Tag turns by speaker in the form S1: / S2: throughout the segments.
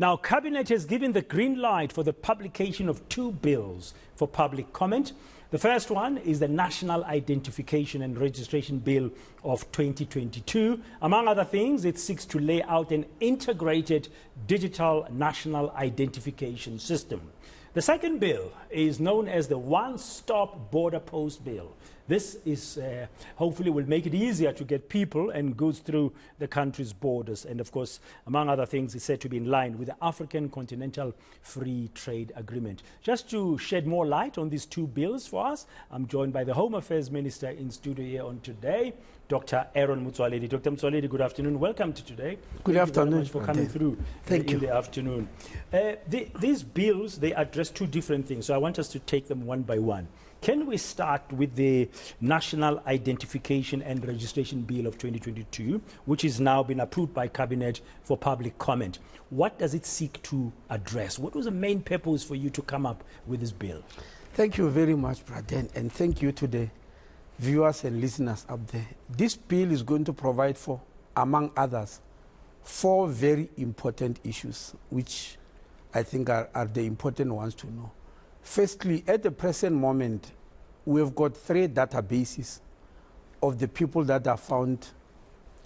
S1: Now, Cabinet has given the green light for the publication of 2 bills for public comment. The first one is the National Identification and Registration Bill of 2022. Among other things, it seeks to lay out an integrated digital national identification system. The second bill is known as the One-Stop Border Post Bill. This is hopefully will make it easier to get people and goods through the country's borders. And of course, among other things, it's said to be in line with the African Continental Free Trade Agreement. Just to shed more light on these 2 bills for us, I'm joined by the Home Affairs Minister in studio here on today, Dr. Aaron Motsoaledi. Dr. Motsoaledi, good afternoon. Welcome to today.
S2: Good afternoon.
S1: Thank you very much for coming through in the afternoon. These bills, they address 2 different things, so I want us to take them one by one. Can we start with the National Identification and Registration Bill of 2022, which has now been approved by Cabinet for public comment? What does it seek to address? What was the main purpose for you to come up with this bill?
S2: Thank you very much, Braden, and thank you to the viewers and listeners up there. This bill is going to provide for, among others, 4 very important issues, which I think are the important ones to know. Firstly, at the present moment, we have got 3 databases of the people that are found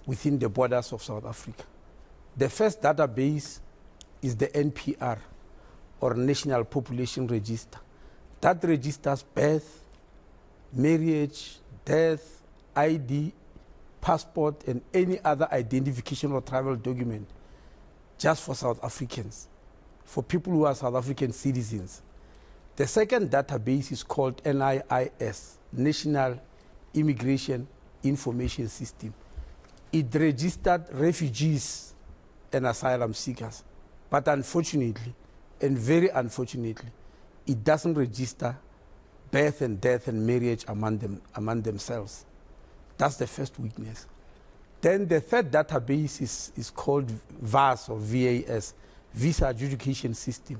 S2: within the borders of South Africa. The first database is the NPR, or National Population Register. That registers birth, marriage, death, ID, passport, and any other identification or travel document just for South Africans, for people who are South African citizens. The second database is called NIIS, National Immigration Information System. It registered refugees and asylum seekers, but unfortunately, and very unfortunately, it doesn't register birth and death and marriage among themselves. That's the first weakness. Then the third database is called VAS, or VAS, Visa Adjudication System.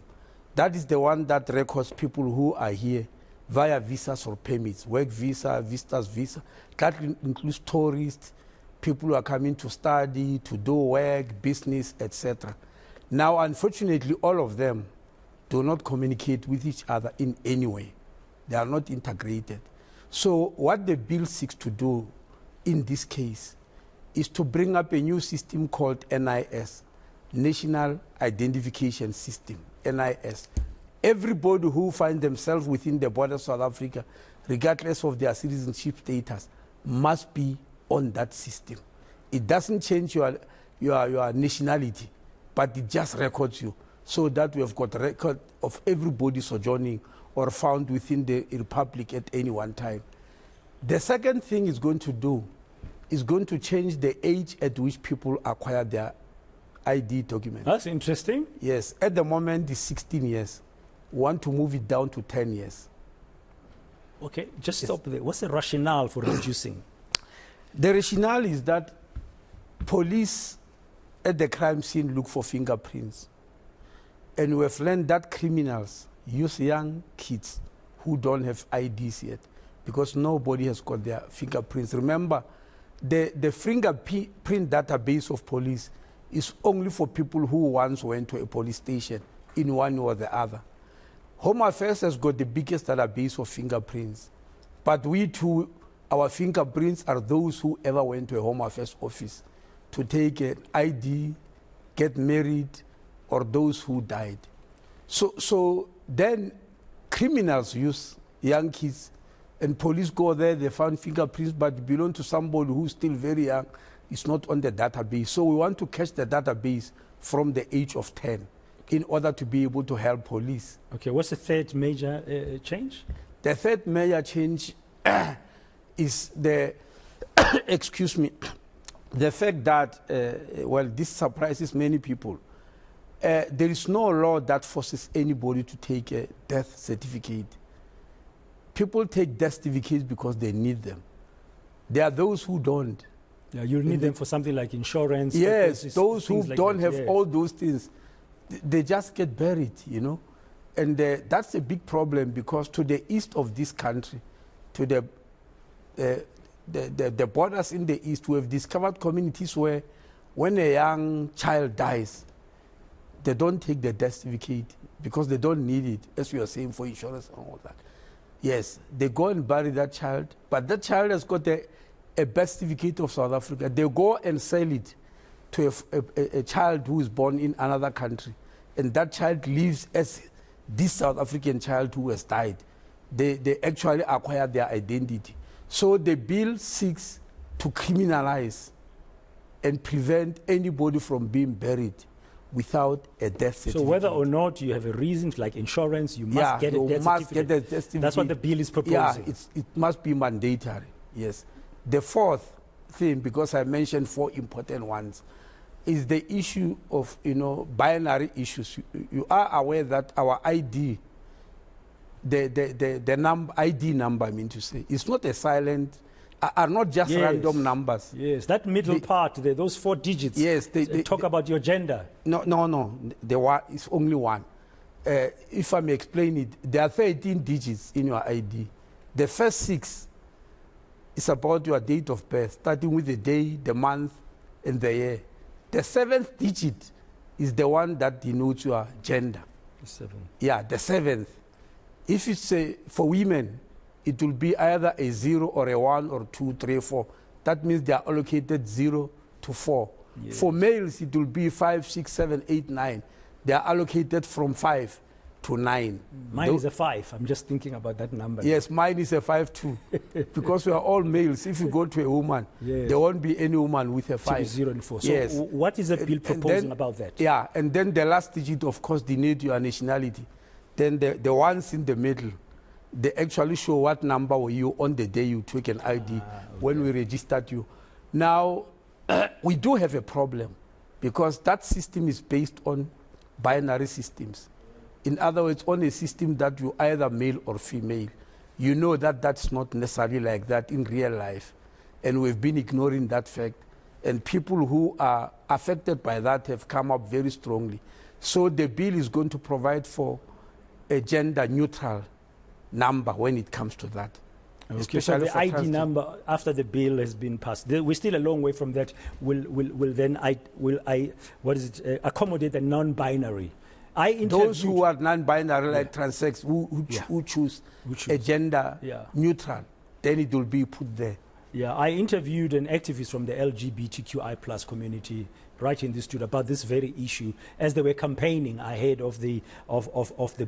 S2: That is the one that records people who are here via visas or permits, work visa, visitors visa. That includes tourists, people who are coming to study, to do work, business, etc. Now, unfortunately, all of them do not communicate with each other in any way. They are not integrated. So what the bill seeks to do in this case is to bring up a new system called NIS, National Identification System. NIS. Everybody who finds themselves within the border of South Africa, regardless of their citizenship status, must be on that system. It doesn't change your nationality, but it just records you, so that we have got a record of everybody sojourning or found within the Republic at any one time. The second thing it's going to do is going to change the age at which people acquire their ID document.
S1: That's interesting.
S2: Yes, at the moment it's 16 years. We want to move it down to 10 years.
S1: Okay, just stop there. What's the rationale for reducing?
S2: The rationale is that police at the crime scene look for fingerprints. And we have learned that criminals use young kids who don't have IDs yet, because nobody has got their fingerprints. Remember, the fingerprint database of police is only for people who once went to a police station in one or the other. Home Affairs has got the biggest database of fingerprints, but we too, our fingerprints are those who ever went to a Home Affairs office to take an ID, get married, or those who died. So then criminals use young kids, and police go there, they found fingerprints, but belong to somebody who's still very young. It's not on the database. So we want to catch the database from the age of 10 in order to be able to help police.
S1: Okay, what's the third major change?
S2: The third major change is the, excuse me, the fact that, well, this surprises many people. There is no law that forces anybody to take a death certificate. People take death certificates because they need them. There are those who don't.
S1: Yeah, you need them for something like insurance.
S2: Yes, those who
S1: like
S2: don't
S1: that,
S2: have all those things, they just get buried, you know. And that's a big problem, because to the east of this country, to the borders in the east, we have discovered communities where when a young child dies, they don't take the death certificate because they don't need it, as we are saying, for insurance and all that. Yes, they go and bury that child, but that child has got a birth certificate of South Africa. They go and sell it to a child who is born in another country, and that child lives as this South African child who has died. They actually acquire their identity. So the bill seeks to criminalize and prevent anybody from being buried without a death certificate.
S1: So whether or not you have a reason, like insurance, you must get a death certificate. That's what the bill is proposing.
S2: Yeah, it must be mandatory, yes. The fourth thing, because I mentioned 4 important ones, is the issue of, binary issues. You are aware that our ID, the ID number, I mean to say, is not a silent, are not just random numbers.
S1: Yes, that middle part, those 4 digits.
S2: Yes,
S1: they talk about your gender.
S2: No. It's only one. If I may explain it, there are 13 digits in your ID. The first 6 is about your date of birth, starting with the day, the month, and the year. The 7th digit is the one that denotes your gender.
S1: The 7th.
S2: Yeah, the 7th. If it's for women, it will be either a 0 or a 1 or 2, 3, 4. That means they are allocated 0 to 4. Yes. For males, it will be 5, 6, 7, 8, 9. They are allocated from 5 to 9.
S1: Mine is a 5. I'm just thinking about that number.
S2: Yes, mine is a 5 too. Because we are all males. If you go to a woman, there won't be any woman with a 5.
S1: 0 and 4.
S2: Yes.
S1: So what is the bill proposing about that?
S2: Yeah, and then the last digit, of course, denotes your nationality. Then the ones in the middle, they actually show what number were you on the day you took an ID when we registered you. Now, we do have a problem because that system is based on binary systems. In other words, on a system that you either male or female. You know that that's not necessarily like that in real life. And we've been ignoring that fact. And people who are affected by that have come up very strongly. So the bill is going to provide for a gender-neutral number when it comes to that.
S1: Okay, so the ID number after the bill has been passed, we're still a long way from that. Will accommodate the non-binary?
S2: Those who are non-binary, like transsex, who choose a gender neutral, then it will be put there.
S1: Yeah, I interviewed an activist from the LGBTQI plus community right in this studio about this very issue as they were campaigning ahead of the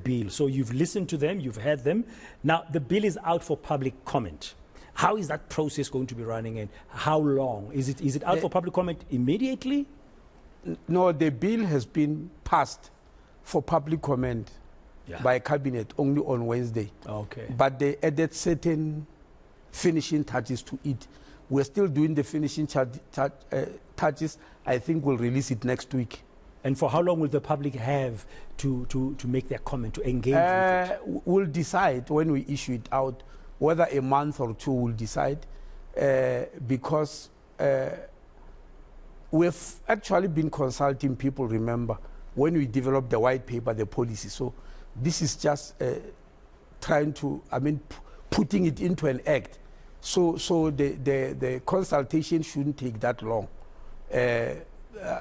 S1: bill. So you've listened to them, you've heard them. Now the bill is out for public comment. How is that process going to be running and how long? Is it out for public comment immediately?
S2: No, the bill has been passed for public comment by Cabinet only on Wednesday.
S1: Okay.
S2: But they added certain finishing touches to it. We're still doing the finishing touches. I think we'll release it next week.
S1: And for how long will the public have to make their comment, to engage with it?
S2: We'll decide when we issue it out, whether a month or 2 we'll decide, because we've actually been consulting people, remember, when we developed the white paper, the policy. So this is just putting it into an act. So the consultation shouldn't take that long.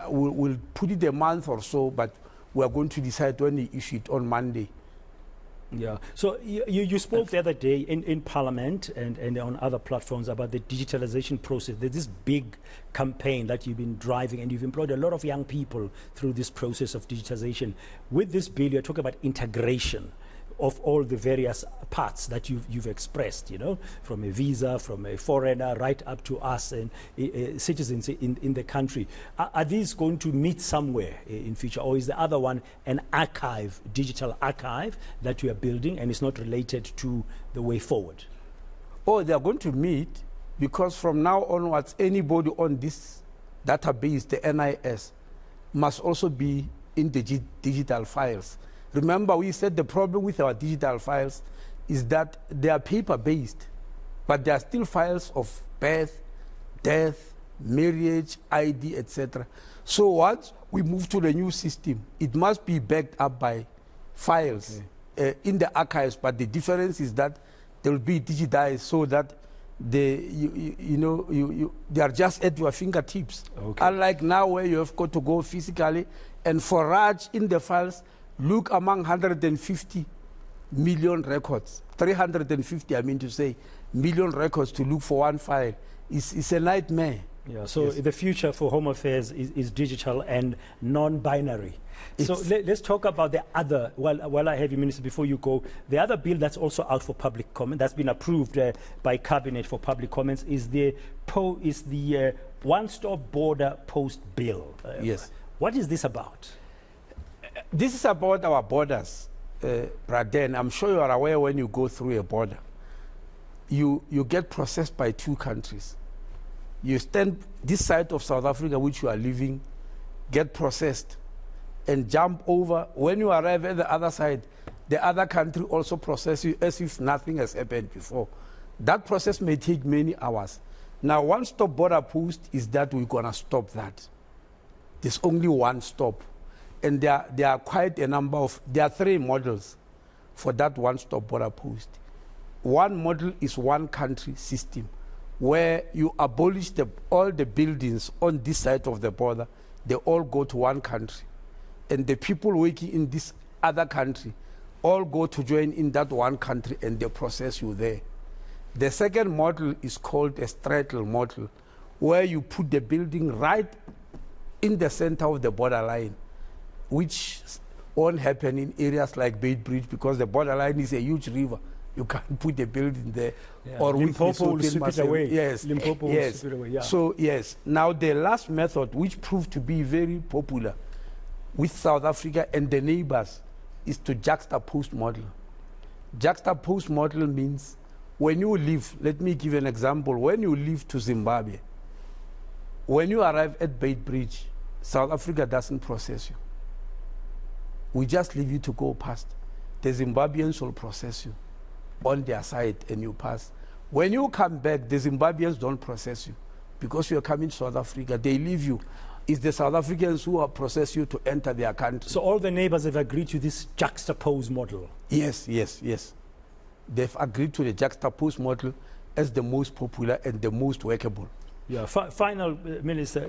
S2: We'll put it a month or so, but we're going to decide when we issue it on Monday.
S1: Yeah. So you spoke the other day in Parliament and on other platforms about the digitalization process. There's this big campaign that you've been driving, and you've employed a lot of young people through this process of digitization. With this bill, you're talking about integration of all the various parts that you've expressed, from a visa, from a foreigner, right up to us and citizens in the country. Are these going to meet somewhere in future, or is the other one an archive, digital archive that you are building and it's not related to the way forward?
S2: Oh, they are going to meet, because from now onwards, anybody on this database, the NIS, must also be in the digital files. Remember, we said the problem with our digital files is that they are paper-based, but they are still files of birth, death, marriage, ID, etc. So once we move to the new system, it must be backed up by files in the archives, but the difference is that they will be digitized so that they are just at your fingertips.
S1: Okay.
S2: Unlike now where you have got to go physically and forage in the files, look among 150 million records, 350 I mean to say, million records to look for one file. It's a nightmare.
S1: Yeah, so the future for Home Affairs is digital and non-binary. So let's talk about the other, while I have you, Minister, before you go, the other bill that's also out for public comment, that's been approved by Cabinet for public comments, is the One-Stop Border Post Bill.
S2: Yes.
S1: What is this about?
S2: This is about our borders, Braden. I'm sure you are aware when you go through a border, you get processed by two countries. You stand this side of South Africa, which you are living, get processed, and jump over. When you arrive at the other side, the other country also processes you as if nothing has happened before. That process may take many hours. Now, one-stop border post is that we're going to stop that. There's only one stop. And there are quite a number of, there are 3 models for that one-stop border post. One model is one country system, where you abolish all the buildings on this side of the border. They all go to one country. And the people working in this other country all go to join in that one country, and they process you there. The second model is called a straddle model, where you put the building right in the center of the borderline, which won't happen in areas like Beitbridge because the borderline is a huge river. You can't put the building there.
S1: Yeah.
S2: Or
S1: Limpopo will sweep it away.
S2: Yes.
S1: Limpopo will sweep it away, yeah.
S2: So, yes. Now, the last method, which proved to be very popular with South Africa and the neighbors, is to juxtapose model. Juxtapose model means when you leave, let me give an example. When you leave to Zimbabwe, when you arrive at Beitbridge, South Africa doesn't process you. We just leave you to go past. The Zimbabweans will process you on their side and you pass. When you come back, the Zimbabweans don't process you because you are coming to South Africa. They leave you. It's the South Africans who will process you to enter their country.
S1: So all the neighbors have agreed to this juxtapose model?
S2: Yes. They've agreed to the juxtapose model as the most popular and the most workable.
S1: Yeah. Final, Minister,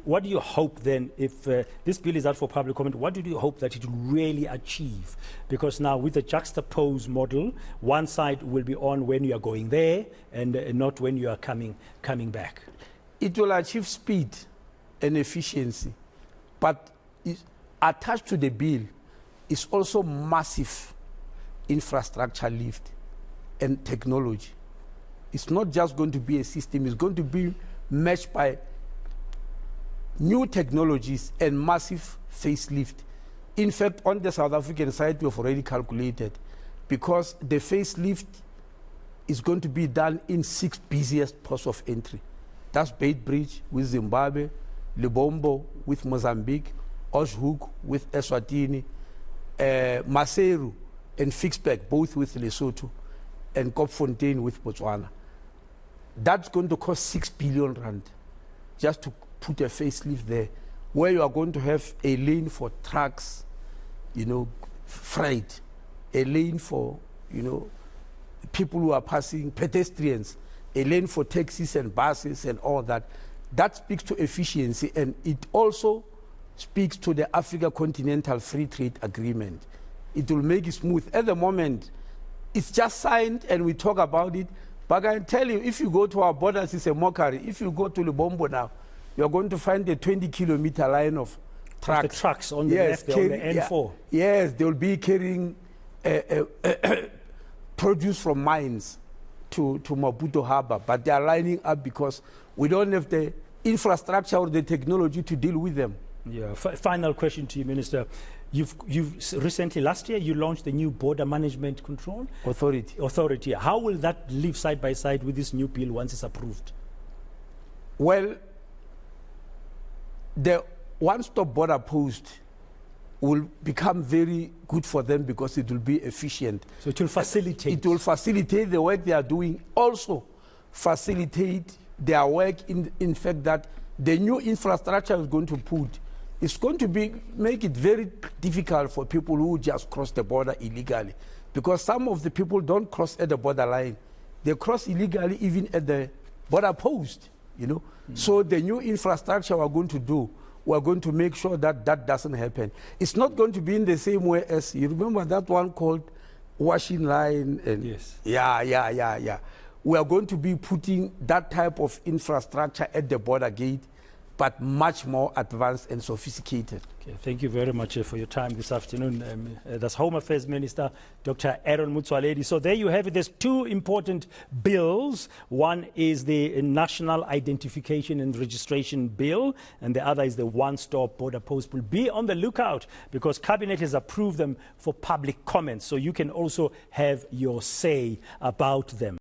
S1: what do you hope then, if this bill is out for public comment, what do you hope that it will really achieve? Because now with the juxtapose model, one side will be on when you are going there and not when you are coming back.
S2: It will achieve speed and efficiency, but attached to the bill is also massive infrastructure lift and technology. It's not just going to be a system, it's going to be matched by new technologies and massive facelift. In fact, on the South African side, we have already calculated, because the facelift is going to be done in 6 busiest ports of entry. That's Beitbridge with Zimbabwe, Lebombo with Mozambique, Oshoek with Eswatini, Maseru and Fixback, both with Lesotho, and Kopfontein with Botswana. That's going to cost 6 billion rand just to put a facelift there, where you are going to have a lane for trucks, freight, a lane for, people who are passing, pedestrians, a lane for taxis and buses and all that. That speaks to efficiency, and it also speaks to the Africa Continental Free Trade Agreement. It will make it smooth. At the moment, it's just signed and we talk about it, but I can tell you, if you go to our borders, it's a mockery. If you go to Lebombo now, you're going to find a 20-kilometer line of trucks.
S1: The trucks on the left, on the N4.
S2: Yes, they will be carrying produce from mines to Maputo Harbor, but they are lining up because we don't have the infrastructure or the technology to deal with them.
S1: Yeah. Final question to you, Minister. You've recently, last year, you launched the new Border Management Control Authority. How will that live side by side with this new bill once it's approved?
S2: Well, the one-stop border post will become very good for them because it will be efficient.
S1: So it will facilitate.
S2: It will facilitate the work they are doing. Also, facilitate their work in fact that the new infrastructure is going to put. It's going to make it very difficult for people who just cross the border illegally, because some of the people don't cross at the borderline. They cross illegally even at the border post, you know. So the new infrastructure we're going to do, we're going to make sure that that doesn't happen. It's not going to be in the same way as, you remember that one called washing line? And
S1: Yes.
S2: Yeah. We are going to be putting that type of infrastructure at the border gate, but much more advanced and sophisticated.
S1: Okay, thank you very much for your time this afternoon. That's Home Affairs Minister Dr. Aaron Motsoaledi. So there you have it. There's two important bills. One is the National Identification and Registration Bill, and the other is the One-Stop Border Post Bill. Be on the lookout because Cabinet has approved them for public comment, so you can also have your say about them.